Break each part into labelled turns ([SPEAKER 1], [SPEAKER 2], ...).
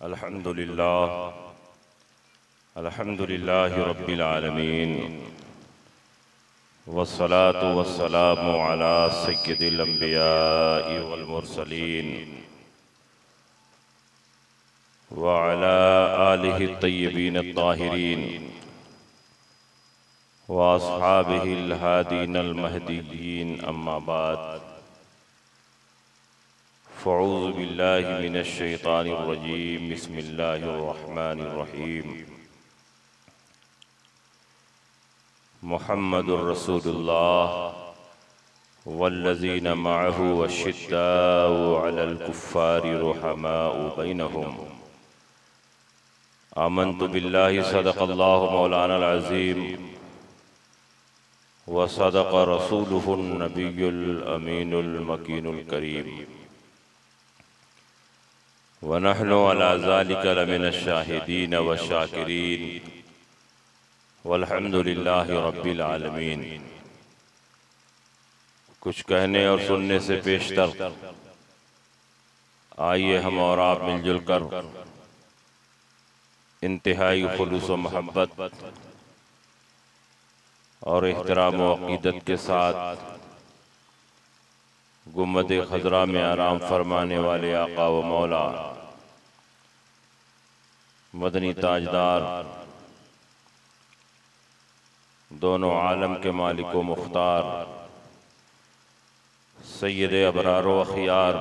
[SPEAKER 1] अल्हम्दुलिल्लाहि रब्बिल आलमीन वस्सलातु वस्सलामु अला सय्यिदिल अंबियाइ वल मुरसलीन व अला आलिहि तय्यबीन अत्ताहिरीन व अस्हाबिहिल हादीनल महदीयीन अम्मा बाद फ़अऊज़ु बिल्लाहि मिनश शैतानिर रजीम बिस्मिल्लाहिर रहमानिर रहीम मुहम्मदुर रसूलुल्लाह वल्लज़ीना मअहु अशिद्दाउ अलल कुफ़्फ़ारि रुहमाउ बैनहुम आमन्तु बिल्लाहि सदक़ल्लाहु मौलानल अज़ीम व सदक़ रसूलुहुन नबियुल अमीनुल मकीनुल करीम व नहनु अला ज़ालिका लमिनश शाहिदीन व शाकिरीन वल्हम्दुलिल्लाहि रब्बिल आलमीन। कुछ कहने और सुनने से पेशतर आइए हम और आप मिलजुल कर इंतहाई खुलूस व मोहब्बत और एहतराम व अक़ीदत के साथ गुम्बद खज़रा में आराम फरमाने वाले आका व मौला मदनी ताजदार दोनों आलम के मालिक व मुख्तार सैयद अबरार व अख़ियार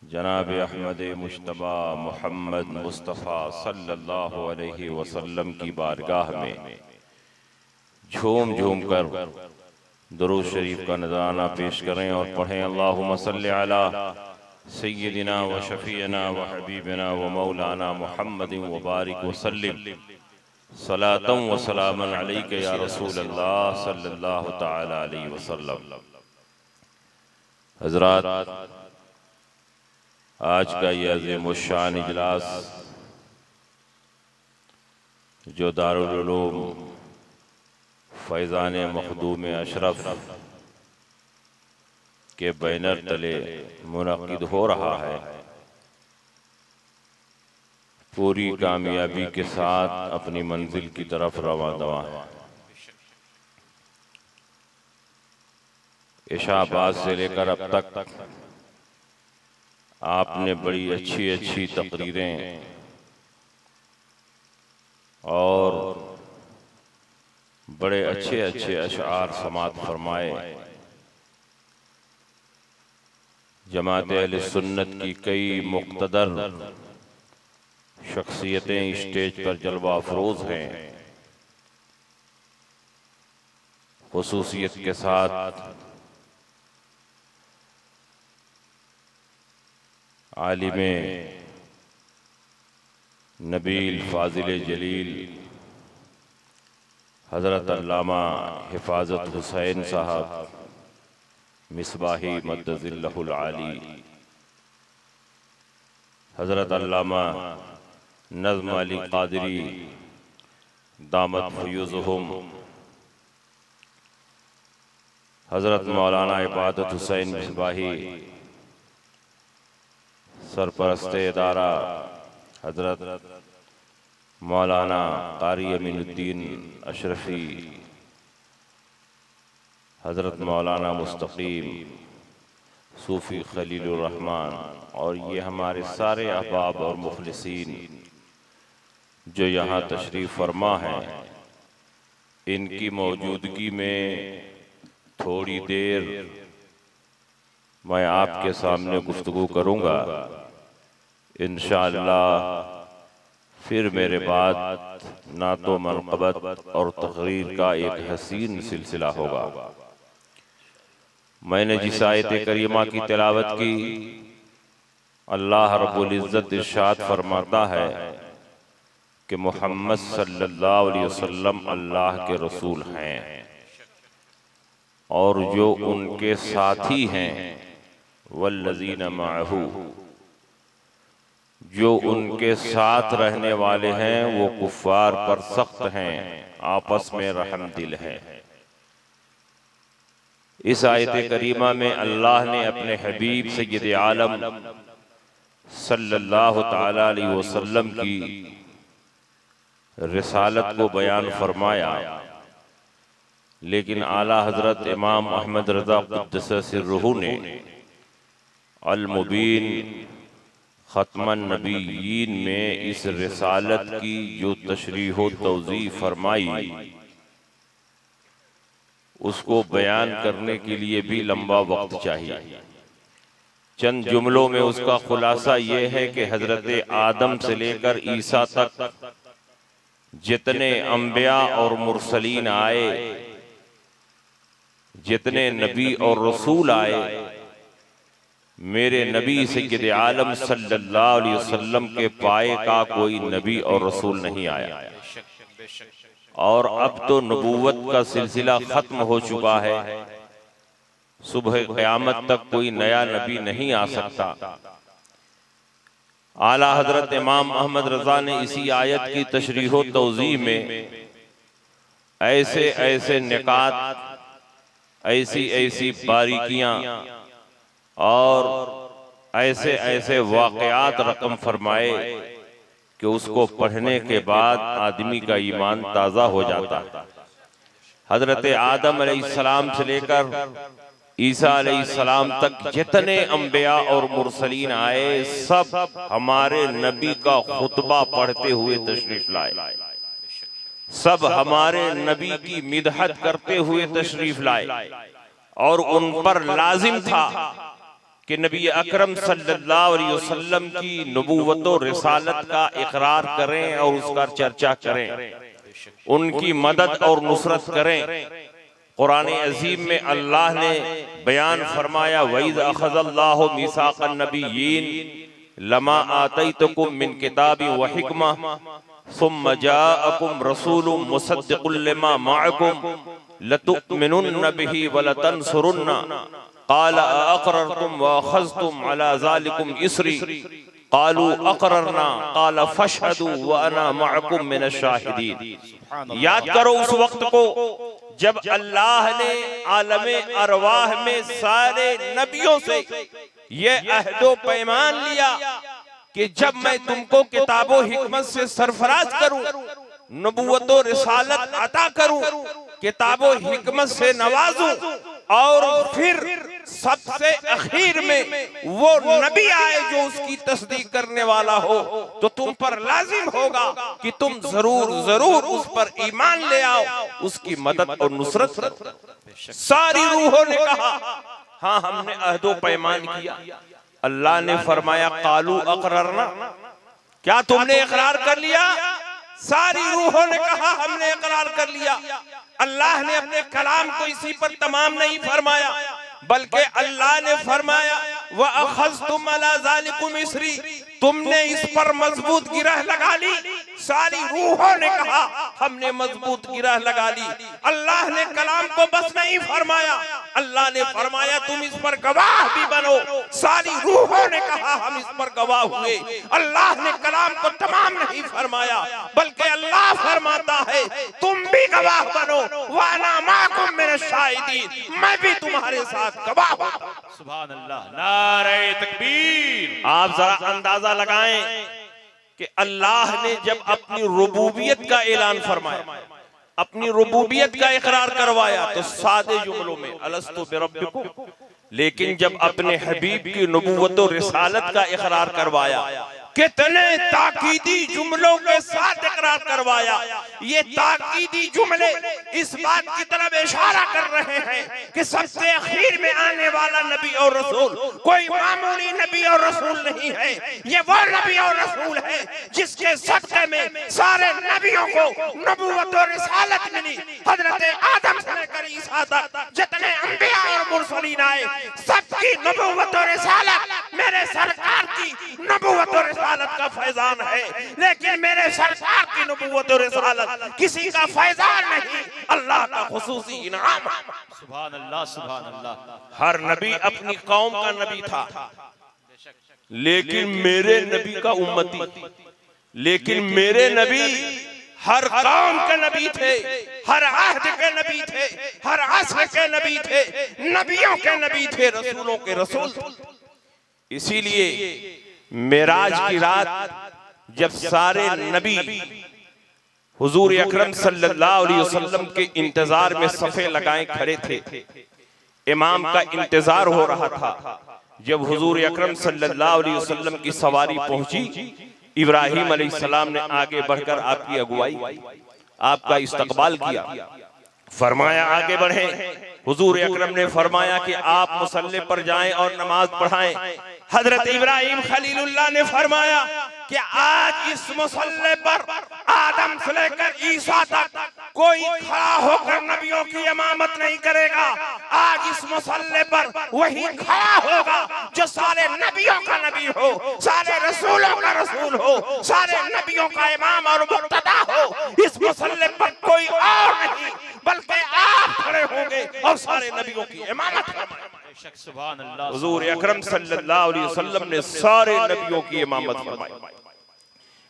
[SPEAKER 1] जनाब अहमद मुश्तबा मोहम्मद मुस्तफ़ा सल्लल्लाहु अलैहि वसल्लम की बारगाह में झूम झूम कर दुरूद शरीफ का नज़राना पेश करें और पढ़ें अल्लाहुम्मा सल्लि अला सय्यिदिना व शफ़ीअना व हबीबना व मौलाना मुहम्मदिन व बारिक व सल्लिम सलातम व सलामन अलैका या रसूल अल्लाह सल्लल्लाहु तआला अलैहि वसल्लम। हज़रात, आज का ये अज़ीमुश्शान इजलास जो दारुल उलूम फैज़ान मखदूम अशरफ के बैनर तले मुनक़िद हो रहा है, पूरी कामयाबी के साथ अपनी मंजिल की तरफ रवां दवा है। इशाबाद से लेकर अब तक आपने बड़ी अच्छी अच्छी तकरीरें और बड़े अच्छे अच्छे अशआर समात फरमाए। जमात अहले सुन्नत की कई मुक़्तदर शख्सियतें स्टेज पर जलवा अफरोज हैं। खुसूसियत के साथ आलिमे नबील फाजिल जलील हज़रत अल्लामा हिफाजत हुसैन साहब मिसबाही मद्दज़िल्लहुल आली, हज़रत अल्लामा नज़्म अली क़ादरी दामत फ़यूज़ुहुम, हज़रत मौलाना इबादत हुसैन मिसबाही सरपरस्त इदारा हज़रत मौलाना क़ारी अमीनुद्दीन अशरफ़ी, हज़रत मौलाना मुस्तक़ीम सूफ़ी खलीलुर रहमान और ये हमारे सारे अहबाब और मुखलिसीन जो यहाँ तशरीफ़ फरमा हैं, इनकी मौजूदगी में थोड़ी देर मैं आपके सामने गुफ्तगू करूँगा। इंशाअल्लाह फिर मेरे बाद नातो मनक़बत और तक़रीर का एक हसीन सिलसिला होगा। मैंने जिस आयत करीमा की तिलावत की, अल्लाह रब्बुल इज़्ज़त इरशाद फरमाता है कि मोहम्मद सल्लल्लाहु अलैहि वसल्लम अल्लाह के रसूल हैं और जो उनके साथी हैं वल्लज़ीना मअहू, जो उनके साथ रहने वाले हैं वो कुफ़ार पर सख्त हैं, आपस में रहम दिल है। इस आयत करीमा में अल्लाह ने अपने हबीब सय्यद आलम सल्लल्लाहु ताला अलैहि वसल्लम की रिसालत को बयान फरमाया, लेकिन आला हजरत इमाम अहमद रज़ा क़ुद्दस सिर्रुहु ने अल मुबीन ख़त्मन नबीयीन में इस रिसालत की जो तशरीह व तौज़ीह फरमाई, उसको बयान करने के लिए भी लंबा वक्त चाहिए। चंद जुमलों में उसका खुलासा ये है कि हजरत आदम से लेकर ईसा तक जितने अंबिया और मुरसलीन आए, जितने नबी और रसूल आए, मेरे नबी सय्यद आलम सल्लल्लाहु अलैहि वसल्लम के पाए का कोई नबी और रसूल नहीं आया। और अब तो नबूवत का सिलसिला खत्म हो चुका है, सुबह क़यामत तक कोई नया नबी नहीं आ सकता। आला हजरत इमाम अहमद रजा ने इसी आयत की तशरीह व तौज़ीह में ऐसे ऐसे निकात, ऐसी ऐसी बारीकियां और ऐसे ऐसे वाक़यात रकम फरमाए कि उसको पढ़ने के बाद आदमी का ईमान ताज़ा हो जाता है। हजरत आदम अलैहिस्सलाम से लेकर ईसा अलैहिस्सलाम तक जितने अंबिया और मुरसलीन आए, सब हमारे नबी का खुतबा पढ़ते हुए तशरीफ लाए, सब हमारे नबी की मिदहत करते हुए तशरीफ लाए। और उन पर लाजिम था कि नबी अकरम सल्लल्लाहु अलैहि वसल्लम की नबूवत और रिसालत का इकरार करें और उसका चर्चा करें, उनकी मदद और नुसरत करें। कुरान अजीम में अल्लाह ने बयान फरमाया, वइज़ अख़ज़ल्लाहु मीसाक़न नबिय्यीन लमा आतैतुकुम मिन किताबि व हिक्मा सुम्मा जाअकुम रसूलुम मुसद्दिक़ुल लिमा मअकुम लतुमिनुन्न बिही व लतंसुरुन्ना क़ाल अअक़ररतुम व अख़ज़्तुम अला ज़ालिकुम इसरी क़ालू अक़ररना क़ाल फ़शहदू व अना मअकुम मिनश शाहिदीन। याद करो उस वक्त को जब अल्लाह ने आलमे अरवाह में सारे नबियों से ये अहदो पैमान लिया कि जब मैं तुमको किताबो हिकमत से सरफराज करूं, नबूवतो रिसालत अता करूं, किताबो हिकमत से नवाजूं, और फिर सबसे आखिर में वो नबी आए जो उसकी तस्दीक करने वाला हो, तो तुम पर लाजिम होगा कि तुम जरूर जरूर उस पर ईमान ले आओ, उसकी मदद और नुसरत करो। सारी रूहों ने कहा हाँ, हमने अहदो पैमान किया। अल्लाह ने फरमाया कालू अक़ररना, क्या तुमने इकरार कर लिया? सारी रूहों ने कहा हमने इकरार कर लिया। अल्लाह ने अपने कलाम को इसी पर तमाम नहीं फरमाया, बल्कि अल्लाह ने फरमाया व अख़ज़्तुम अला ज़ालिकुम इसरी, तुमने इस पर मजबूत गिरह लगा ली। सारी रूहों ने कहा हमने मजबूत गिरह लगा ली। अल्लाह ने कलाम को बस नहीं फरमाया, अल्लाह ने फरमाया तुम इस पर गवाह भी बनो। सारी रूहों ने कहा हम इस पर गवाह हुए। अल्लाह ने कलाम को तमाम नहीं फरमाया, बल्कि अल्लाह फरमाता है तुम भी गवाह बनो, वाना माकुम मिनश शाहिदीन, मैं भी तुम्हारे साथ गवाह हूं। सुभान अल्लाह, नारे तकबीर। आप जरा अंदाजा लगाएं कि अल्लाह ने जब अपनी रुबूबियत का ऐलान फरमाया, अपनी रुबूबियत का इकरार करवाया, तो सादे जुमलों में अलस्तु बिरब्बिकुम, लेकिन जब अपने हबीब की नबूवत और रिसालत का इकरार करवाया, कितने ताकीदी जुमलों के साथ इकरार करवाया। ये ताकीदी जुमले इस बात की तरफ इशारा कर रहे हैं कि सबसे आखिर में आने वाला नबी और रसूल कोई मामूली नबी और रसूल नहीं है। ये वो नबी और रसूल है जिसके सदक़े में सारे नबियों को नबूवत और रिसालत मिली। हजरत आदम से लेकर ईसा तक जितने अंबिया और मुरसलीन आए, सबकी नबूवत और रिसालत मेरे सरकार की नबूवत और रिसालत का फैजान है। लेकिन मेरे सरकार की नबूवत और रिसालत किसी का फैजान नहीं, अल्लाह का खुसूसी इनाम। सुभान अल्लाह, सुभान अल्लाह। हर नबी अपनी कौम का नबी था, लेकिन मेरे नबी का उम्मती, लेकिन मेरे नबी हर कौम के नबी थे, हर अहद के नबी थे, हर असर के नबी थे, नबियों के नबी थे, रसूलों के रसूल। इसीलिए मेराज की रात जब सारे नबी हुजूर अकरम सल्लल्लाहु अलैहि वसल्लम के इंतजार में सफ़े लगाए खड़े थे, इमाम का इंतजार हो रहा था। जब हुजूर अकरम सल्लल्लाहु अलैहि वसल्लम की सवारी पहुंची, इब्राहिम अलैहिस्सलाम ने आगे बढ़कर आपकी अगुवाई, आपका इस्तकबाल किया, फरमाया आगे बढ़े। हुजूर अकरम ने फरमाया कि आप मुसल्ले पर जाएं और नमाज पढ़ाएं। हजरत इब्राहिम खलीलुल्लाह ने फरमाया कि आज इस मुसल्ले पर आदम से लेकर ईसा तक कोई खड़ा होकर नबियों की इमामत नहीं करेगा। आज इस मुसल्ले पर वही खड़ा होगा जो सारे नबियों का नबी हो, सारे रसूलों का रसूल हो, सारे नबियों का इमाम और मुक्तदा हो। इस मुसल्ले पर कोई और नहीं बल्कि आप खड़े होंगे और सारे नबियों की इमामत फरमाएंगे। हुजूर अकरम सल्लल्लाहु अलैहि वसल्लम ने सारे नबियों की इमामत फरमाई।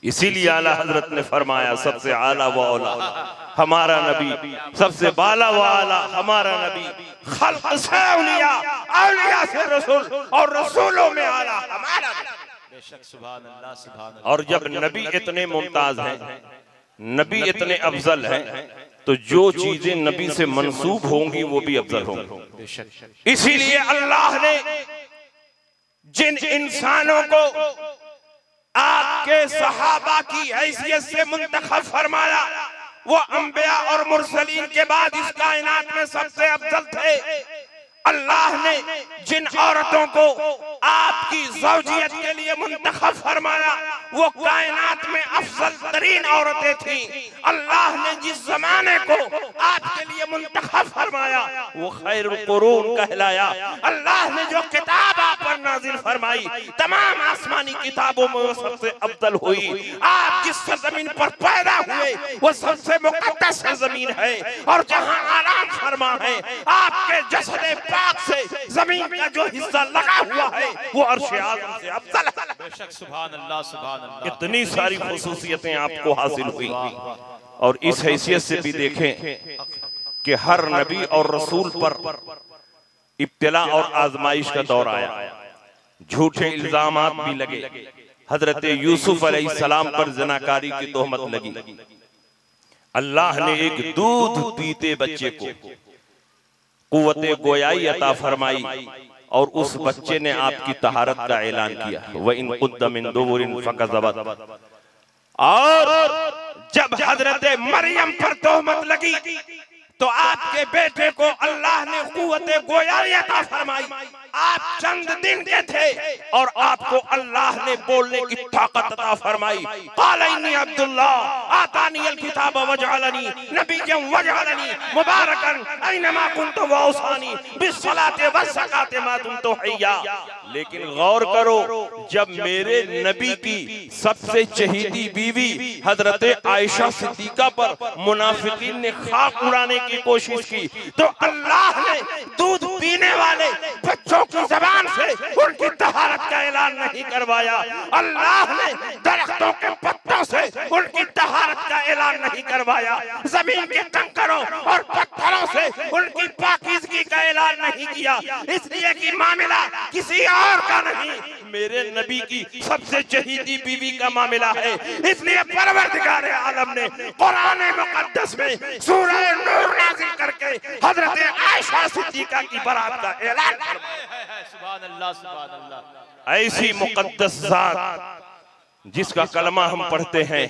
[SPEAKER 1] इसीलिए आला हजरत ने फरमाया सबसे आला व औला हमारा नबी, सबसे बाला व आला हमारा नबी, खल्क से औलिया, औलिया से रसूल और रसूलों में आला हमारा नबी। बेशक सुभान अल्लाह सुभान अल्लाह। और जब नबी इतने मुमताज हैं, नबी इतने अफजल हैं, तो जो चीजें नबी से मंसूब होंगी वो भी अफजल होंगी। इसीलिए अल्लाह ने जिन इंसानों को आपके सहाबा की हैसियत से मुंतखब फरमाया, वो अंबिया और मुरसलीन के बाद इस कायनात में सबसे अफजल थे। अल्लाह ने जिन औरतों को आपकी ज़ौजियत के लिए मुंतखब फरमाया, वो कायनात में अफजल तरीन औरतें थीं। अल्लाह ने जिस जमाने को आपके लिए मुंतखब फरमाया, वो खैरुल कुरून कहलाया। अल्लाह ने जो किताब आप पर नाजिल फरमाई, तमाम आसमानी किताबों में वो सबसे अफजल हुई। आप जिस सरजमीन पर पैदा हुए वो सबसे मुकद्दस जमीन है, और जहाँ आराम फरमा है आपके जसदे पाक से जमीन का जो हिस्सा लगा हुआ है वो अर्श आज़म से अफजल है। बेशक सुभान अल्लाह सुभान अल्लाह। इतनी सारी खुसूसियतें आपको हासिल हुई। और इस हैसियत से भी देखें कि हर नबी और रसूल पर इब्तिला और आजमाइश का दौर आया, झूठे इल्जामात भी लगे। हजरत यूसुफ अलैहिस्सलाम पर ज़नाकारी की तोहमत लगी। अल्लाह ने एक दूध पीते बच्चे को कुव्वते गोयाई अता फरमाई, और उस बच्चे ने आपकी तहारत का ऐलान किया। व इन कुद्द मिन दुबुरिन फकज़बत। और जब हजरत मरियम पर तोहमत लगी तो आपके बेटे को अल्लाह ने कुव्वते गोयाई अता फरमाई। आप चंद दिन के थे और आपको अल्लाह ने बोलने की ताकत अता फरमाई। क़ाल इन्नी अब्दुल्लाह आतानियल किताब वजअलनी नबिय्यन वजअलनी मुबारकन ऐनमा कुन्तु वऔसानी बिस्सलाति वज़्ज़काति मा दुमतु हय्या। लेकिन गौर करो, जब मेरे नबी की सबसे चहीती बीवी हजरत आयशा सिद्दीका पर मुनाफिकीन ने खाक उड़ाने की कोशिश की, तो अल्लाह ने दूध पीने वाले बच्चों की जबान से उनकी तहारत का ऐलान नहीं करवाया। अल्लाह ने दरख्तों के पत्तों से उनकी तहारत का ऐलान नहीं करवाया। जमीन के कंकरों और पत्थरों से उनकी पाकीज़गी का ऐलान नहीं किया, इसलिए कि मामला किसी और का नहीं, मेरे नबी की सबसे चहीती बीवी का मामला है। इसलिए परवरदिगार आलम ने कुरान मुकद्दस में सूरह नूर नाज़िल करके हजरत आयशा सिद्दीका की बरात का ऐलान फरमाया। सुभान अल्लाह सुभान अल्लाह। ऐसी मुकद्दस जात जिसका कलमा हम पढ़ते हैं,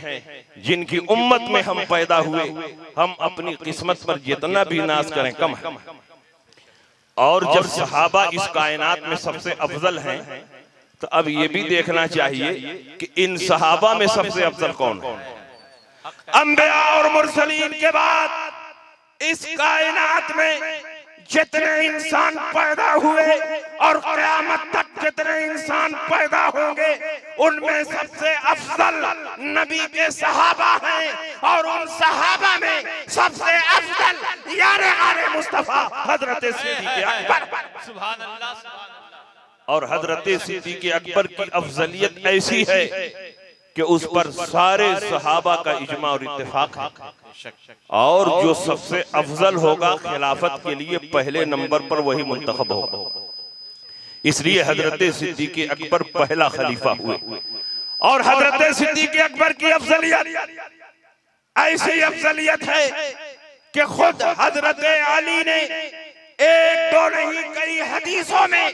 [SPEAKER 1] जिनकी उम्मत में हम पैदा हुए, हम अपनी किस्मत पर जितना भी नाज करें कम है। और जब सहाबा इस कायनात में सबसे अफजल हैं, तो अब ये भी देखना चाहिए कि इन सहाबा में सबसे अफजल कौन है। अंबिया और मुरसलीन के बाद इस कायनात में जितने इंसान पैदा हुए और क़यामत तक जितने इंसान पैदा होंगे, उनमें सबसे अफजल नबी के सहाबा हैं। और उन सहाबा में सबसे अफजल यारे आले मुस्तफा हजरत सिद्दीक़ अकबर। सुभान अल्लाह सुभान अल्लाह। और हजरत सिद्दीक़ अकबर की अफजलियत ऐसी है कि उस पर सारे सहाबा का इजमा और इत्तेफाक है। और जो सबसे अफजल होगा खिलाफत के लिए पहले नंबर पर वही मुंतखब होगा। इसलिए हजरत सिद्दीक़ अकबर पहला खलीफा हुए। और हजरत सिद्दीक़ अकबर की अफजलियत ऐसी अफजलियत है कि खुद हजरत अली ने एक दो नहीं कई हदीसों में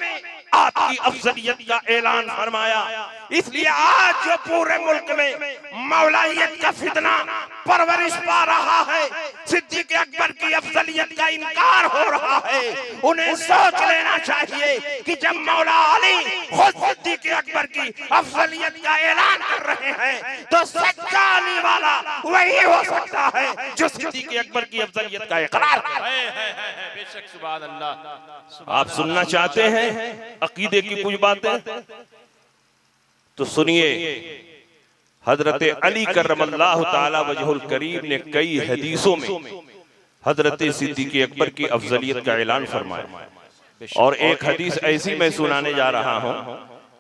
[SPEAKER 1] आपकी अफजलियत का ऐलान फरमाया। इसलिए आज जो पूरे मुल्क में मौलाइयत का फितना परवरिश पा रहा है, सिद्दीक़ अकबर की अफजलियत का इनकार हो रहा है, उन्हें सोच लेना चाहिए कि जब मौला अली खुद सिद्दीक़ अकबर की अफजलियत का ऐलान कर रहे हैं तो सच्चा अली वाला वही हो सकता है जो सिद्दीक़ अकबर की अफजलियत का इकरार करे।
[SPEAKER 2] बेशक सुभान अल्लाह।
[SPEAKER 1] आप सुनना चाहते हैं अकीदे की कुछ बातें, तो सुनिए। हजरत अली करमल्लाहु ताला वजहुल करीम ने कई हदीसों में हजरत सिद्दीक़ अकबर की अफजलियत का ऐलान फरमाया। और एक हदीस ऐसी मैं सुनाने जा रहा हूं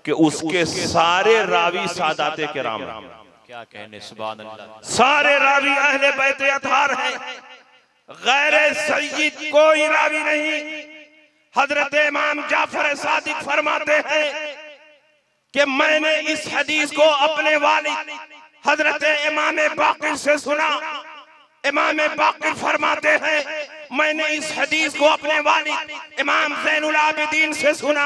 [SPEAKER 1] कि उसके सारे रावी सादाते किराम,
[SPEAKER 2] क्या कहने, सुभान अल्लाह।
[SPEAKER 1] सारे रावी अहले बैत अतहार हैं, गैर सय्यद कोई रावी नहीं। हजरत इमाम जाफर सादिक फरमाते हैं कि मैंने इस हदीस को अपने वालिद हजरत इमाम बाक़िर से सुना। इमाम बाक़िर फरमाते हैं मैंने इस हदीस को अपने वालिद इमाम ज़ैनुल आबिदीन से सुना।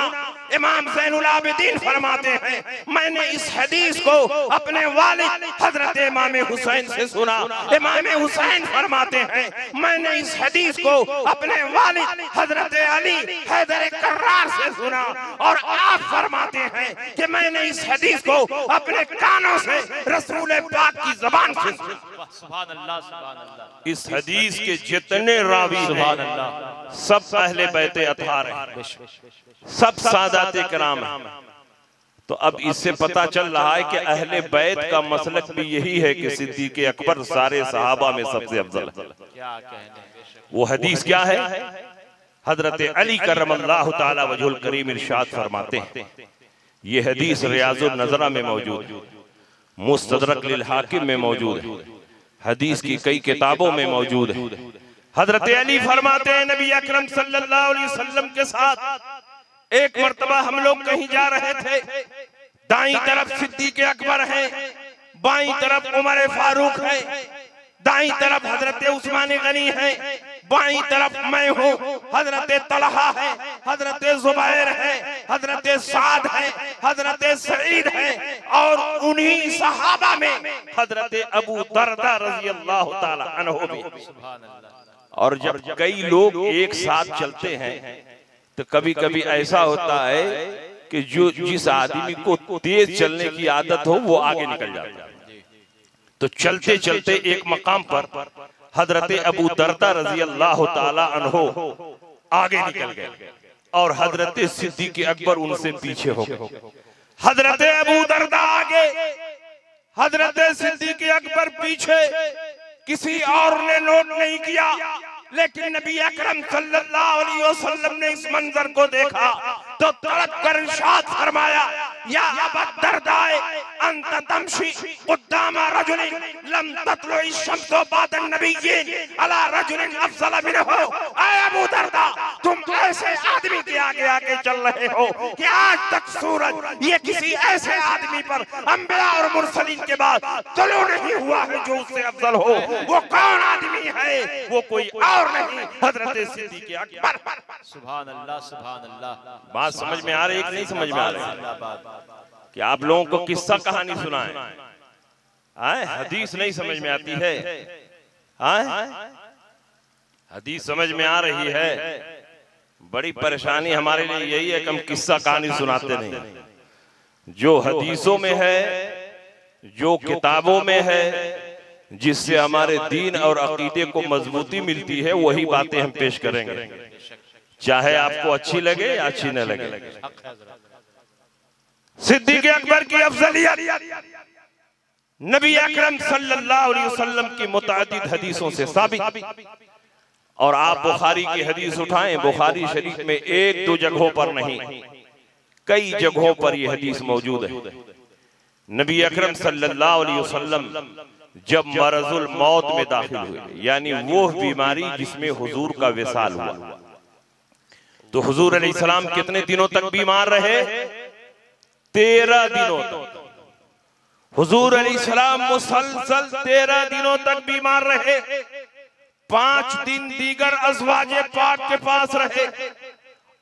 [SPEAKER 1] इमाम ज़ैनुल आबिदीन फरमाते हैं मैंने इस हदीस को अपने वालिद हजरत इमाम हुसैन से सुना। इमाम हुसैन फरमाते हैं मैंने इस हदीस को अपने वालिद हजरत अली हैदर कर्रार से सुना। और आप फरमाते हैं कि मैंने इस हदीस को अपने कानों से रसूल पाक की ज़बान से सुना।
[SPEAKER 2] सुभान अल्लाह, सुभान अल्लाह।
[SPEAKER 1] इस हदीस के जितने रावी
[SPEAKER 2] सुभान अल्लाह
[SPEAKER 1] सब अहले बैत अतहार हैं, सब सादाते किराम हैं। तो अब इससे पता चल रहा है कि अहले बैत का मसलक भी यही है कि सिद्दीक़ अकबर सारे सहाबा में सबसे अफजल है।
[SPEAKER 2] क्या कहने।
[SPEAKER 1] वो हदीस क्या है? हजरत अली करमल्लाहु ताला वजहुल करीम इरशाद फरमाते हैं, ये हदीस रियाजुन नज़रा में मौजूद, मुस्तदरक लिल हाकिम में मौजूद है, हदीस की कई किताबों में मौजूद है। हजरत अली फरमाते हैं नबी अकरम सल्लल्लाहु अलैहि वसल्लम के साथ एक मर्तबा हम लोग कहीं जा रहे थे। दाईं तरफ सिद्दीक़ अकबर है, बाईं तरफ उमर फारूक है, दाईं तरफ हजरत उस्मान गनी है, बाईं तरफ मैं हूँ, हजरत तलहा है, हजरत जुबैर है, हजरत साद है, हजरत सईद है। और उन्हीं सहाबा में हजरत अबू दरदा रज़ी अल्लाह ताला अन्हु भी। और जब कई लोग एक साथ चलते हैं तो कभी कभी ऐसा होता है कि जो जिस आदमी को तेज चलने की आदत हो वो आगे निकल जाता है। तो चलते चलते एक मकाम पर हजरत अबू दरदा रज़ी अल्लाह ताला अन्हु आगे निकल गए और हजरत सिद्दीक़ अकबर उनसे पीछे हो गए। हजरत अबू दरदा आगे, हजरत सिद्दीक़ अकबर पीछे। किसी और ने नोट नहीं किया, लेकिन नबी अकरम सल्लल्लाहु अलैहि वसल्लम ने इस मंजर को देखा तो तड़प कर इरशाद फरमाया, या अबा दरदा अंत तमशी क़ुद्दाम रजुलिन लम ततलुइ शम्सु बाद नबिय्यिन अला रजुलिन अफ़ज़ल मिनहु। ऐ अबू दरदा, तुम ऐसे आदमी के आगे आगे चल रहे हो कि आज तक सूरज ये किसी ऐसे आदमी पर अंबिया और मुरसलीन के बाद तुलू नहीं हुआ है जो उससे अफजल हो। वो कौन आदमी है? वो कोई और नहीं, हजरत सिद्दीक़ अकबर।
[SPEAKER 2] सुभान अल्लाह, सुभान अल्लाह।
[SPEAKER 1] बात समझ में आ रही है कि नहीं समझ में आ रही? कि आप लोगों को किस्सा कहानी सुनाएं, हदीस नहीं समझ में आती है? हदीस समझ में आ रही है? बड़ी परेशानी हमारे लिए यही है कि हम किस्सा कहानी सुनाते नहीं। जो हदीसों में है, जो किताबों में है, जिससे हमारे दीन और अकीदे को मजबूती मिलती है, वही बातें हम पेश करेंगे, चाहे आपको अच्छी लगे या अच्छी न लगे। सिद्दीक़ अकबर की अफजलियत नबी अकरम सल्लल्लाहु अलैहि वसल्लम की मुतअद्दिद हदीसों से साबित। और आप बुखारी की हदीस उठाएं, बुखारी शरीफ में एक दो जगहों पर नहीं, कई जगहों पर यह हदीस मौजूद है। नबी अकरम सल्लल्लाहु अलैहि वसल्लम जब मरजुल मौत में दाखिल हुए, यानी वो बीमारी जिसमें हुजूर का विसाल हुआ, तो हुजूर अलैहिस्सलाम कितने दिनों तक बीमार रहे? 13 दिनों तक। हुजूर अलैहिस्सलाम मुसलसल 13 दिनों तक बीमार रहे। 5 दिन दीगर अज़वाजे पाक के पास रहे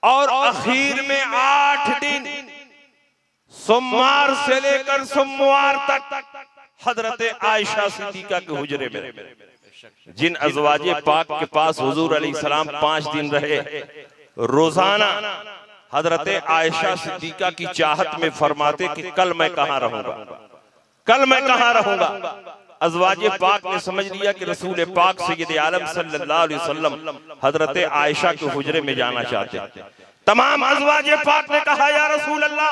[SPEAKER 1] और आखिर में 8 दिन सोमवार से लेकर सोमवार तक हजरत आयशा सिद्दीका के हुजरे में रहे। जिन अज़वाजे पाक के पास हुजूर अलैहिस्सलाम 5 दिन रहे, रोजाना हजरत आयशा सिद्दीका की चाहत में फरमाते कि कल मैं कहां रहूंगा, कल मैं कहां रहूंगा। अज़वाजे पाक ने समझ लिया कि रसूल पाक सय्यद आलम सल्लल्लाहु अलैहि वसल्लम हजरत आयशा के हुजरे में जाना चाहते। तमाम अज़वाजे पाक ने कहा, या रसूल अल्लाह,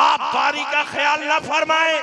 [SPEAKER 1] आप बारी का ख्याल न फरमाएं,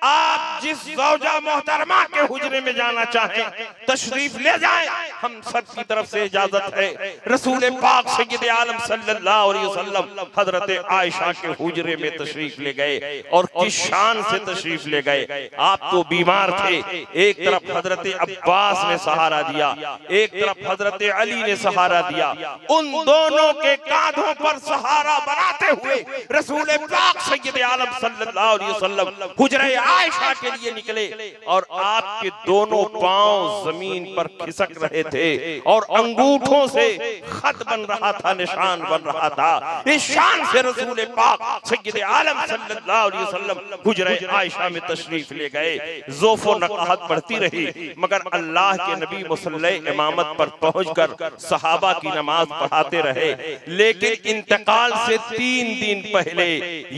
[SPEAKER 1] आप जिस ज़ौजा मोहतरमा के हुजरे में जाना चाहें तशरीफ ले जाएं, हम सब की तरफ से इजाजत है। रसूल पाक सय्यद आलम सल्लल्लाहु अलैहि वसल्लम हजरत आयशा के हुजरे में तशरीफ ले गए और किस शान से तशरीफ ले गए। आप तो बीमार थे, एक तरफ हजरत अब्बास ने सहारा दिया, एक तरफ हजरत अली ने सहारा दिया। उन दोनों के कांधों पर सहारा बनाते हुए रसूल पाक सय्यद आलम सल्लल्लाहु अलैहि वसल्लम हुजरे आयशा के लिए निकले और आपके दोनों पांव जमीन पर खिसक रहे थे और अंगूठों से खत बन रहा था, निशान बन रहा था। इस शान से रसूल पाक सय्यद आलम सल्लल्लाहु अलैहि वसल्लम हुजरे आयशा में तशरीफ ले गए। ज़ोफ़ो नक़ाहत बढ़ती रही, मगर अल्लाह के नबी मुसल्ले इमामत पर पहुंचकर सहाबा की नमाज पढ़ाते रहे। लेकिन इंतकाल से 3 दिन पहले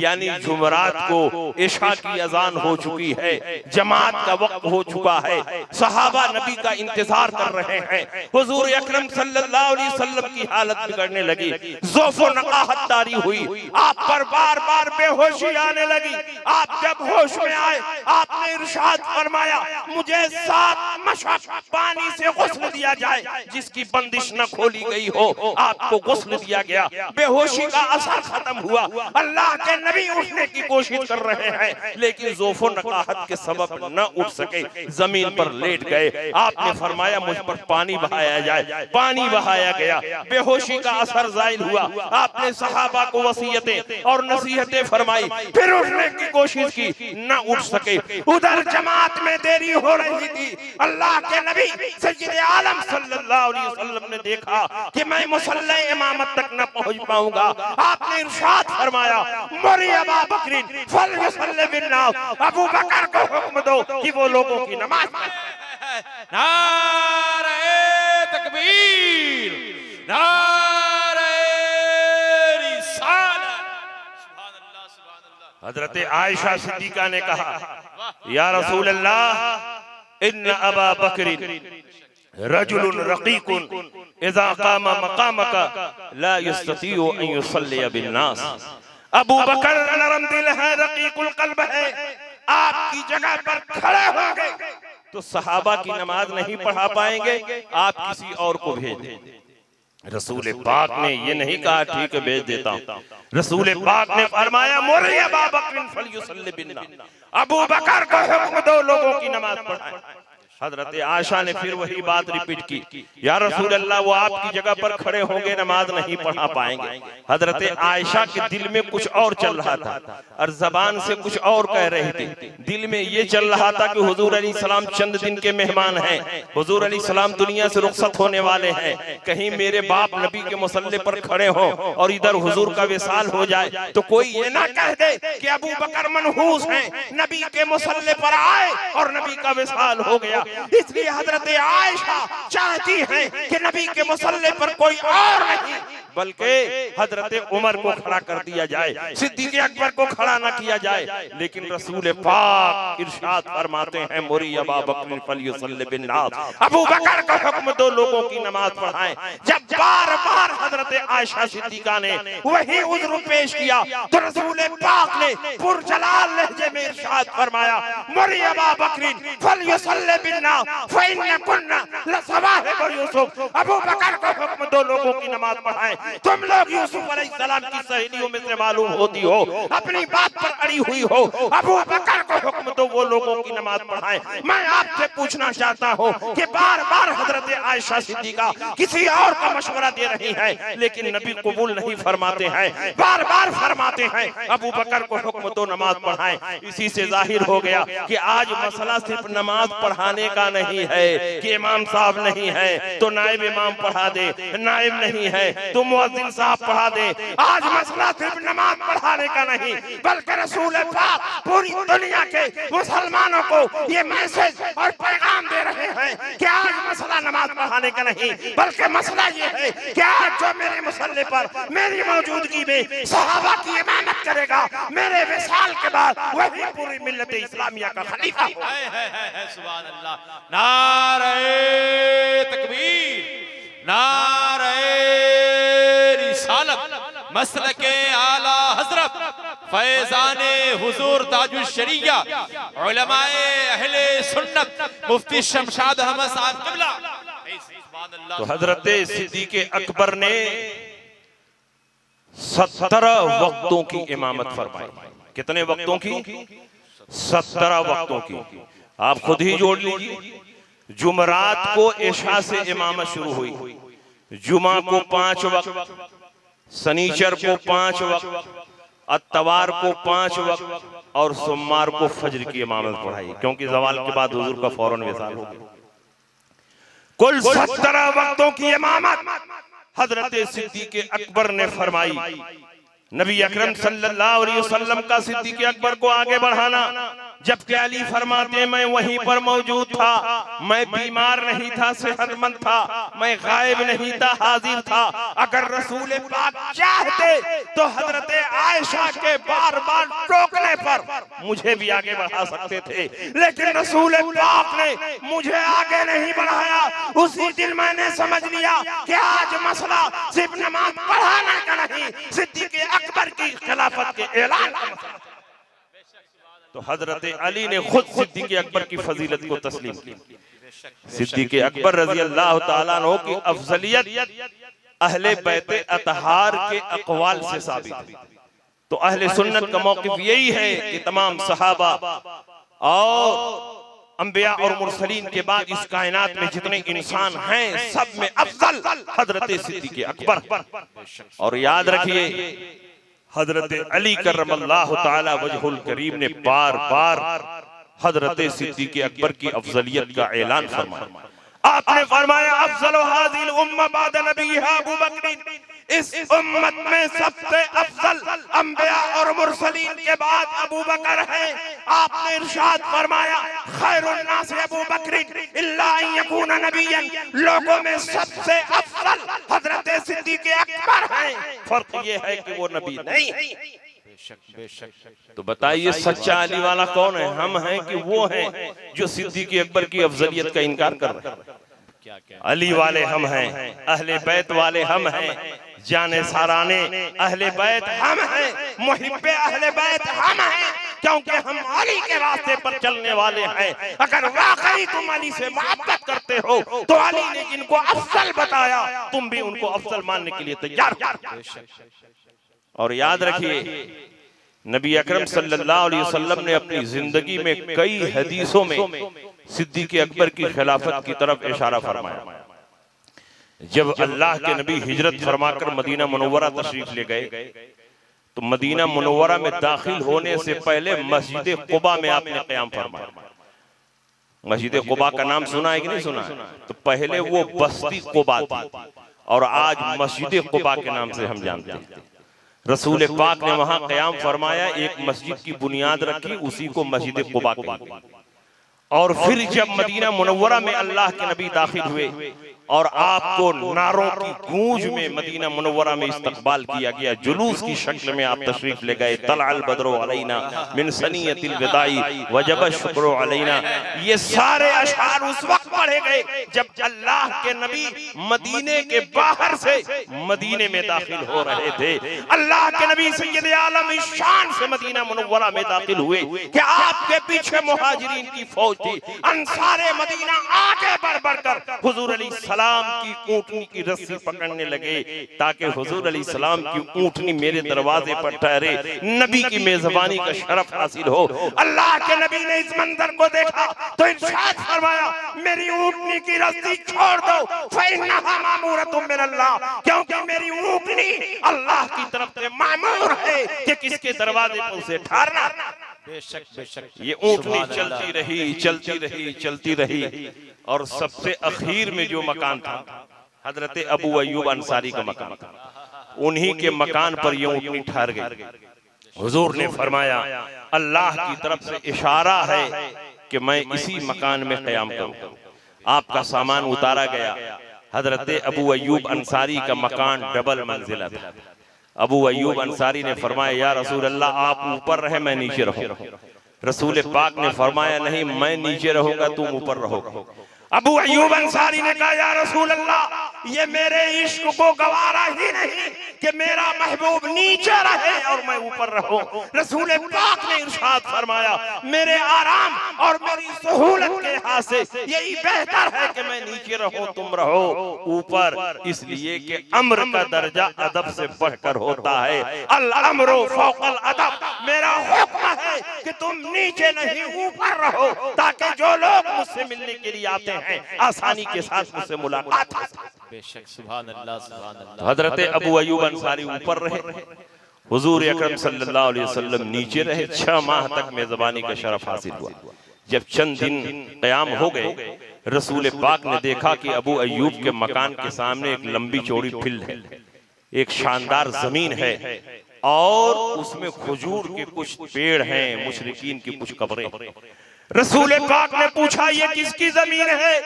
[SPEAKER 1] यानी जुमरात को इशा की अजान हो चुकी है, जमात का वक्त हो चुका है, सहाबा नबी का इंतजार कर रहे हैं। हुजूर अकरम सल्लल्लाहु अलैहि वसल्लम की हालत बिगड़ने लगी, ज़ौफ़ो नक़ाहत तारी हुई, आप पर बार बार बेहोशी आने लगी। आप जब होश में आए, आपने इरशाद फरमाया, मुझे 7 मशक पानी से गुस्ल दिया जाए, जिसकी बंदिश न खोली गई हो। आपको गुस्ल दिया गया, बेहोशी का असर खत्म हुआ। अल्लाह के नबी उठने की कोशिश कर रहे हैं, लेकिन ज़ोफ़ो नक़ाहत के सबब न उठ सके, जमीन पर लेट गए। आपने फरमाया, मुझ पर पानी बहाया जाए। पानी बहाया गया, बेहोशी का असर ज़ाइल हुआ। आपने सहाबा को वसीयतें और नसीहतें फरमाई, फिर उठने की कोशिश की, न उठ सके। उधर जमात में देरी हो रही थी। अल्लाह के नबी सय्यद आलम सल्लल्लाहु अलैहि वसल्लम ने देखा कि मैं मुसल्ले इमामत तक न पहुंच पाऊंगा। आपने इरशाद फरमाया, मुरी अबा बकरिन फलयुसल्लि बिन्नास, अबू बकर को हुक्म दो कि वो लोगों की नमाज पढ़े।
[SPEAKER 2] नारे तकबीर, नारे रिसालत। सुभान अल्लाह, सुभान अल्लाह।
[SPEAKER 1] हजरत आयशा सिद्दीका ने कहा, या रसूल अल्लाह, इन्न अबा बकरिन रजुलुन रक़ीकुन इज़ा क़ामा मक़ामका ला यस्ततीउ अन युसल्लिया बिन्नास। अबू बकर नरम दिल है, रक़ीकुल क़ल्ब है, आपकी जगह पर खड़े होंगे तो सहाबा की नमाज नहीं पढ़ा पाएंगे, आप किसी और को भेज दें। रसूल पाक ने ये नहीं कहा ठीक है भेज देता हूं। रसूल पाक ने फरमाया, मुरी अबा बकर फलयुसल्लि बिन्नास, अबू बकर को हुक्म दो लोगों की नमाज पढ़ाएं। हजरत आयशा ने फिर वही बात रिपीट की, या रसूल अल्लाह, वो आपकी जगह पर खड़े होंगे, नमाज नहीं पढ़ा पाएंगे। हजरत आयशा के दिल में कुछ और चल रहा था और जबान से कुछ और कह रहे थे। दिल में ये चल रहा था कि हुजूर अलैहिस्सलाम चंद दिन के मेहमान हैं, हुजूर अलैहिस्सलाम दुनिया से रुखसत होने वाले हैं, कहीं मेरे बाप नबी के मुसल्ले पर खड़े हों और इधर हुजूर का विसाल हो जाए तो कोई ये ना कह दे कि अबू बकर मनहूस हैं, नबी के मुसल्ले पर आए और नबी का विसाल हो गया। इसलिए हजरत आयशा चाहती हैं कि नबी के मुसल्ले पर कोई और नहीं बल्कि हजरत उमर को खड़ा कर दिया जाए, सिद्दीक़ अकबर को खड़ा न किया जाए। लेकिन रसूल पाक इरशाद फरमाते हैं, मुरी अबा बकर फलयुसल्लि बिन्नास, अबू बकर को हुक्म दो लोगों की नमाज पढ़ाएं। जब बार बार हजरत आयशा सिद्दीक़ा ने वही उज़्र पेश किया तो रसूल पाक ने पुरजलाल लहजे में इरशाद फरमाया, मुरी अबा बकर फलयुसल्लि बिन्नास फइन्न कुन्ना लसवाहिब यूसुफ, अबू बकर को हुक्म दो लोगों की नमाज पढ़ाएं
[SPEAKER 3] तुम लोग यूसुफ अलैहिस्सलाम की सहेलियों में से मालूम होती हो, अपनी बात पर अड़ी हुई हो, अबू बकर को हुक्म दो वो लोगों की नमाज पढ़ाएं। मैं आपसे पूछना चाहता हूं कि बार बार हजरत आयशा सिद्दीका किसी और का मशवरा दे रही हैं, लेकिन नबी कबूल नहीं फरमाते हैं, बार बार फरमाते हैं अबू बकर को हुक्म दो नमाज पढ़ाएं। इसी से जाहिर हो गया कि आज मसला सिर्फ नमाज पढ़ाने का नहीं है कि इमाम साहब नहीं है तो नायब इमाम पढ़ा दे, नायब नहीं है तो मुअज्जिन साहब पढ़ा दे। आज मसला सिर्फ नमाज पढ़ाने का नहीं, बल्कि रसूल पाक पूरी दुनिया के मुसलमानों को ये मैसेज और पैगाम दे रहे हैं कि आज मसला नमाज पढ़ाने का नहीं, बल्कि मसला ये है कि आज जो मेरे मुसल्ले पर मेरी मौजूदगी में सहाबा की इमामत करेगा, मेरे विसाल के बाद वही पूरी मिल्लत इस्लामिया का खलीफा
[SPEAKER 2] है। सुभान अल्लाह। नारे तकबीर, नारे रिसालत, मसलके आला हजरत फैजाने हुजूर ताजुश शरिया उलमाए अहले सुन्नत मुफ्ती शमशाद अहमद साहब क़िबला।
[SPEAKER 3] तो हजरत सिद्दीक़ अकबर ने 17 वक्तों की इमामत फरमाई। कितने वक्तों की? 17 वक्तों की। आप खुद ही जोड़ लीजिए। जुमरात को इशा से इमामत शुरू हुई, जुमा को 5 वक्त, सनीचर को 5 वक्त, अत्तवार को 5 वक्त और सोमवार को फजर की इमामत पढ़ाई, क्योंकि ज़वाल के बाद हुजूर का फौरन विसाल हो गया। कुल 17 वक्तों की इमामत हजरत सिद्दीक़ अकबर ने फरमाई। नबी अकरम सल्लल्लाहु अलैहि वसल्लम का सिद्दीक़ अकबर को आगे बढ़ाना, जबकि अली फरमाते मैं वहीं पर मौजूद था, मैं बीमार नहीं था, सेहतमंद था, मैं गायब नहीं था, हाजिर था। अगर रसूल पाक चाहते तो हजरत आयशा के बार बार टोकने पर मुझे भी आगे बढ़ा सकते थे, लेकिन रसूल पाक ने मुझे आगे नहीं बढ़ाया। उसी दिन मैंने समझ लिया कि आज मसला सिर्फ नमाज पढ़ाने का नहीं, सिद्दीक़ अकबर की खिलाफत के ऐलान का मसला। तो हजरत अली ने खुद सिद्दीक़ अकबर की फजीलत को तस्लीम की। सिद्दीक़ अकबर रज़ी अल्लाह तआला अन्हु की अफजलियत अहले बैत अतहार के अक़वाल से साबित है। तो अहले सुन्नत का मौक़िफ़ यही है कि तमाम सहाबा और अंबिया और मुरसलीन के बाद इस कायनात में जितने इंसान हैं सब में अफजल हजरत सिद्दीक़ अकबर। और याद रखिए हजरत अली करमल्लाहु ताला वजहुल करीम ने बार बार हजरत सिद्दीक़ अकबर की अफजलियत का ऐलान फरमाया। आपने फरमाया अफजल हाज़िल उम्मा बाद नबीहा अबू बकर, इस उम्मत में सबसे अफजल अंबिया और मुरसलीन के बाद अबू बकर है। आपने इरशाद फरमाया खैरुन नास अबू बकर इल्ला अन यकून नबिय्यन, लोगों में सबसे अफजल हजरत सिद्दीक़ अकबर है। फर्क ये है कि वो नबी नहीं। तो बताइए सच्चा अली वाला कौन है, हम हैं कि वो हैं जो सिद्दीक़ अकबर की अफजलियत का इनकार कर रहे हैं? अली वाले हम हैं, अहले बैत वाले हम हैं, जाने साराने अहले बैत हम हैं, मुहिब्बे अहले बैत हम हैं, क्योंकि हम अली के रास्ते पर चलने वाले हैं। अगर वाकई तुम अली से मोहब्बत करते हो तो अली ने जिनको अफजल बताया तुम भी उनको अफजल मानने के लिए तैयार। और याद रखिए नबी अकरम सल्लल्लाहु अलैहि वसल्लम ने अपनी जिंदगी में कई हदीसों में सिद्दीक़ अकबर की खिलाफत की तरफ इशारा फरमाया। जब अल्लाह के नबी हिजरत फरमाकर मदीना मुनव्वरा तशरीफ ले गए तो मदीना मुनव्वरा में दाखिल होने से पहले मस्जिद कुबा में आपने क़याम फरमाया। मस्जिद कुबा का नाम सुना है कि नहीं सुना है? तो पहले वो बस्ती कुबा थी और आज मस्जिद कुबा के नाम से हम जानते हैं। रसूल पाक ने वहां क़याम फरमाया, एक मस्जिद की बुनियाद रखी, उसी को मस्जिद कुबा कहते। और फिर जब मदीना मुनव्वरा में अल्लाह के नबी दाखिल हुए और आपको नारों की गूंज में मदीना मुनव्वरा में इस्तकबाल किया गया, जुलूस की शक्ल में आप तशरीफ ले गए। तलअल बद्रु अलैना मिन सनियतिल विदाई वजब शुक्र अलैना, ये सारे अशआर उस वक्त बढ़े गए जब अल्लाह के नबी मदीने के बाहर से मदीने में दाखिल हो रहे थे। अल्लाह के नबी सैयद आलम शान से मदीना मुनव्वरा में दाखिल हुए कि आपके पीछे मुहाजिरीन की फौज थी। अंसारे मदीना आगे बढ़ बढ़कर हुजूर अलैहि सलाम की ऊँटनी की रस्सी पकड़ने लगे ताकि हुजूर अलैहि सलाम की ऊँटनी मेरे दरवाजे पर ठहरे, नबी की मेजबानी का शरफ हासिल हो। अल्लाह के नबी ने इस मंजर को देखा तो इरशाद फरमाया, मेरी ऊँटनी की रस्सी छोड़ दो, फइन्नहा मामूरतुम मिनल्लाह, क्योंकि मेरी ऊँटनी अल्लाह की तरफ से मामूर है कि किसके दरवाजे पर उसे ठहरना।
[SPEAKER 2] बेशक बेशक
[SPEAKER 3] ये ऊँटनी चलती रही चलती रही चलती रही और सबसे अखीर में जो मकान था हजरत अबू अय्यूब अंसारी का मकान था। उन्हीं के मकान पर ये ऊँटनी ठहर गई। हुजूर ने फरमाया, अल्लाह की तरफ से इशारा है कि मैं इसी मकान में क़याम करूं। आपका सामान उतारा गया। हजरत अबू अय्यूब अंसारी का मकान डबल मंजिला था। अबू अय्यूब अंसारी ने फरमाया, या रसूल अल्लाह, आप ऊपर रहे मैं नीचे रहूं। रसूल पाक ने फरमाया, नहीं, मैं नीचे रहूंगा तुम ऊपर रहोगे। अबू अय्यूब अंसारी ने कहा, या रसूल अल्लाह, ये मेरे इश्क को गवारा ही नहीं कि मेरा महबूब नीचे रहे और मैं ऊपर रहूं। रसूल पाक ने इरशाद फरमाया, मेरे आराम और मेरी सहूलत के लिहाज से यही बेहतर है कि मैं नीचे रहूं तुम रहो ऊपर, इसलिए कि अम्र का दर्जा अदब से बढ़कर होता है। अल अम्रु फौकल अदब, मेरा हुक्म है कि तुम नीचे नहीं ऊपर रहो ताकि जो लोग मुझसे मिलने के लिए आते हैं आसानी के साथ मुझसे मुलाकात हो।
[SPEAKER 2] बेशक सुभान अल्लाह सुभान अल्लाह।
[SPEAKER 3] हजरत अबू अय्यूब अंसारी ऊपर रहे, हुजूर अकरम सल्लल्लाहु अलैहि वसल्लम नीचे रहे। 6 माह तक मेजबानी का शरफ हासिल हुआ। जब चंद दिन क़याम हो गए, रसूल पाक ने देखा कि अबू अय्यूब के मकान के सामने एक लंबी चौड़ी फील्ड है, एक शानदार जमीन है और उसमें खजूर के कुछ पेड़ हैं, मुशरिकीन की कुछ कब्रें। रसूल पाक ने पूछा, ये किसकी जमीन है?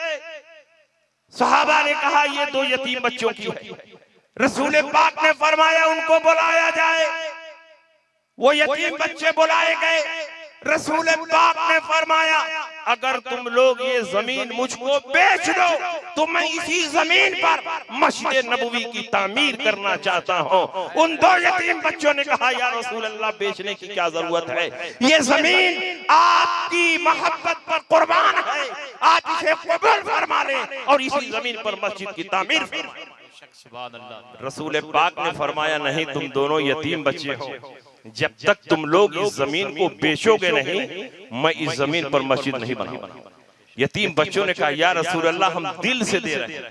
[SPEAKER 3] सहाबा ने कहा, ये 2 यतीम बच्चों की है। रसूल पाक ने फरमाया, उनको बुलाया जाए। वो यतीम बच्चे बुलाए गए। रसूल पाक ने फरमाया, अगर तुम लोग ये जमीन मुझको बेच दो तो मैं इसी जमीन पर मस्जिद नबवी की तामीर करना चाहता हूँ। उन 2 यतीम बच्चों ने कहा, या रसूल अल्लाह, बेचने की क्या जरूरत है? ये जमीन आपकी मोहब्बत पर कुर्बान है, आप इसे कबूल फरमा लें और इसी जमीन पर मस्जिद की तामीर फरमाएं। रसूल पाक ने फरमाया, नहीं, तुम दोनों यतीम बच्चे हो, जब तक तुम लोग इस जमीन को बेचोगे नहीं मैं इस जमीन पर मस्जिद नहीं बनाऊंगा। यतीम बच्चों ने कहा, या रसूल अल्लाह, हम दिल से दे रहे हैं,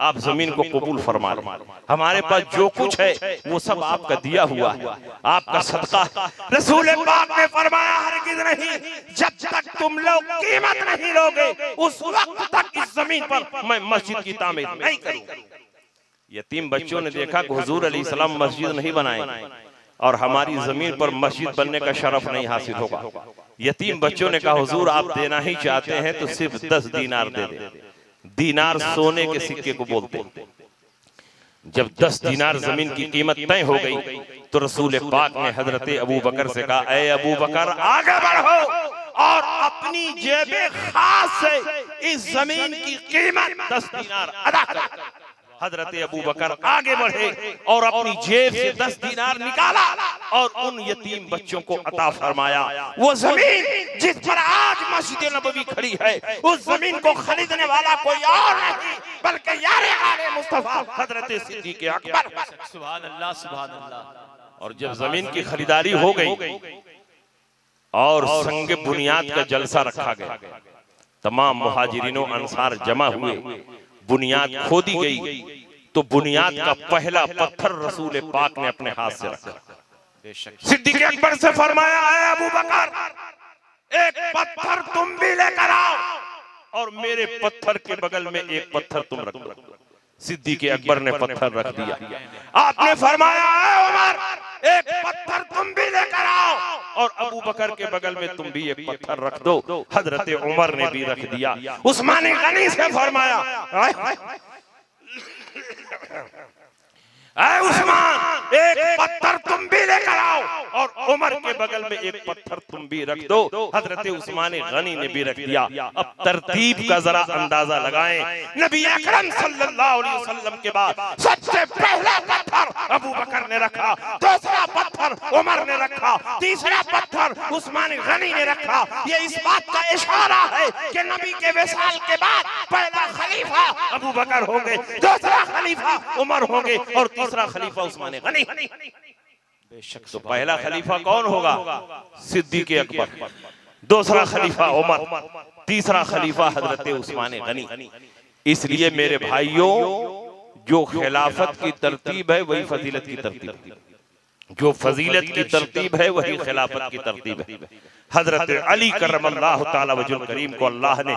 [SPEAKER 3] आप जमीन को कबूल फरमा लें, हमारे पास जो कुछ है वो सब आपका दिया हुआ है, आपका सदका है। रसूल पाक ने फरमाया, हरगिज़ नहीं, जब तक तुम लोग कीमत नहीं लोगे उस वक्त तक इस जमीन पर मैं मस्जिद की तामीर नहीं करूंगा। यतीम बच्चों ने देखा कि हुजूर अलैहिस्सलाम मस्जिद नहीं बनाए और हमारी जमीन पर मस्जिद बनने का शरफ नहीं हासिल होगा। यतीम बच्चों ने कहा, हुजूर आप देना ही चाहते हैं तो सिर्फ 10 दीनार दे दे। दीनार सोने के सिक्के को बोलते हैं। जब 10 दीनार जमीन की कीमत तय हो गई तो रसूल पाक ने हजरत अबू बकर से कहा, ऐ अबू बकर, आगे बढ़ो और अपनी जेबे खास से इस जमीन की कीमत 10 दीनार अदा करो। हजरत अबू बकर आगे बढ़े और अपनी जेब से 10 दीनार निकाला और उन यतीम बच्चों को अता फरमाया। वो जमीन जिस पर आज मस्जिद नबवी खड़ी है, उस जमीन को खरीदने वाला कोई और नहीं बल्कि यारे आले मुस्तफा हजरत सिद्दीक अकबर।
[SPEAKER 2] सुभान अल्लाह सुभान अल्लाह।
[SPEAKER 3] और जब जमीन की खरीदारी हो गई और संग बुनियाद का जलसा रखा गया, तमाम मुहाजिरीनों अंसार जमा हुए, बुनियाद खोदी गई तो बुनियाद का पहला पत्थर रसूल पाक ने अपने हाथ से रखा। सिद्दीक अकबर से फरमाया, है अबू बकर, एक पत्थर तुम भी लेकर आओ और मेरे पत्थर के बगल में एक पत्थर तुम रख दो। सिद्दीक अकबर ने पत्थर रख दिया। आपने फरमाया, है उमर, एक पत्थर तुम भी लेकर आओ और अबू बकर के बगल में तुम भी एक पत्थर रख दो। हजरत उमर ने भी रख दिया। उस्मान गनी से फरमाया, ऐ उस्मान, एक पत्थर तुम भी लेकर आओ और उमर के बगल में एक पत्थर तुम भी रख दो। हजरत उस्मान गनी ने भी रख दिया। अब तरतीब का जरा अंदाजा लगाएं। नबी अकरम सल्लल्लाहु अलैहि वसल्लम के बाद सबसे पहला पत्थर अबू बकर ने रखा, दूसरा पत्थर उमर ने रखा, तीसरा पत्थर उस्मान गनी ने रखा। ये इस बात का इशारा है कि नबी के विसाल के बाद पहला खलीफा अबू बकर होंगे, दूसरा खलीफा उमर होंगे और तीसरा खलीफा उस्मान गनी। बेशक तो पहला खलीफा कौन होगा? सिद्दीक अकबर, दूसरा खलीफा उमर, तीसरा खलीफा हजरत उस्मान गनी। इसलिए मेरे भाइयों, जो खिलाफत की तरतीब है वही फजीलत की तरतीब है, जो फजीलत की तरतीब है वही खिलाफत की तरतीब है। हजरत अली करमल्लाहु ताला वजुल करीम को अल्लाह ने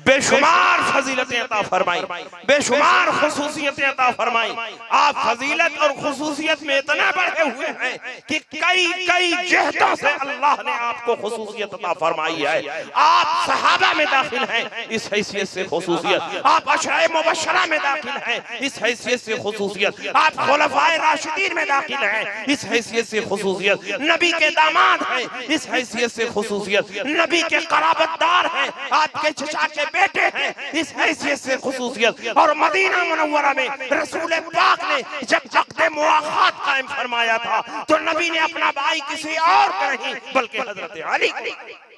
[SPEAKER 3] बेशुमार फजीलतें अता फरमाई, बेशुमार खुसूसियतें अता फरमाई। आप फजीलत और खुसूसियत में इतना बढ़े हुए हैं कि कई कई जिहतों से अल्लाह ने आपको खुसूसियत अता फरमाई है। आप सहाबा में दाखिल हैं, इस हैसियत से खुसूसियत। आप अशराए मुबश्शरा में दाखिल हैं, इस हैसियत से खुसूसियत। आप खुलफाए राशिदीन में दाखिल हैं, इस हैसियत से खुसूसियत। नबी के दामाद हैं, इस हैसियत से खुसूसियत। नबी के कराबतदार हैं, आपके चचा के बेटे हैं, इस हैसियत से खुसूसियत। और मदीना मुनव्वरा में रसूल पाक ने जब अक़्द मुआख़ात कायम फरमाया था तो नबी ने अपना भाई किसी और का नहीं बल्कि हजरत अली